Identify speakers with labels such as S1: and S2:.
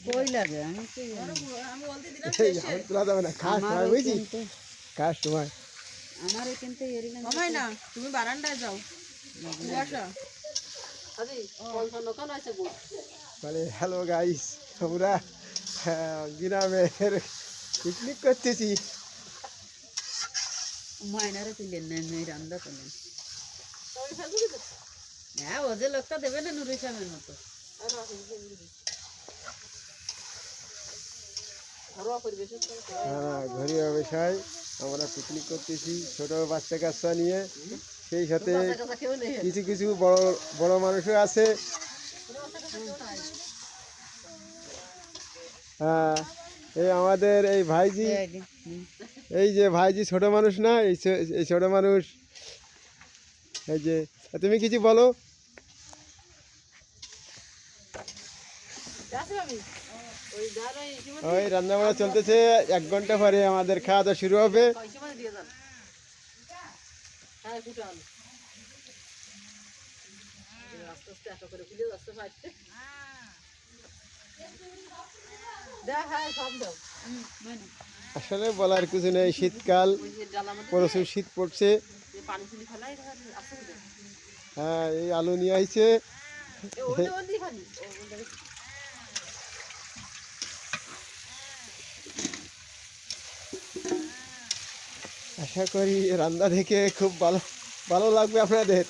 S1: কই লাগে আমি
S2: তোলা যাবে না, খাস সময় বুঝছি, খাস সময়।
S1: আমার কিন্তু
S3: না তুমি বারান্দায় যাও
S2: মানে হ্যালো গাইস, আমরা গ্রামের পিকনিক করতেছি।
S1: মাইনারে তুলেন না রান্না করলেন। হ্যাঁ ও যে লোকটা দেবে না নুর ইসলামের মতো।
S2: ঘরোয়া বিষয় আমরা পিকনিক করতেছি ছোট বাচ্চা কাচ্চা নিয়ে, সেই সাথে কিছু কিছু বড় বড় মানুষও আছে। হ্যাঁ, এই আমাদের এই ভাইজি, এই যে ভাইজি ছোট মানুষ না, এই ছোট মানুষ। এই যে তুমি কিছু বলো। ওই রান্না বান্না চলতেছে, 1 ঘন্টা পরে আমাদের খাওয়া দাওয়া শুরু হবে। আসলে বলার কিছু নেই, শীতকাল, প্রচুর শীত পড়ছে। হ্যাঁ, এই আলু নিয়ে আইছে। আশা করি রান্না দেখে খুব ভালো ভালো লাগবে আপনাদের।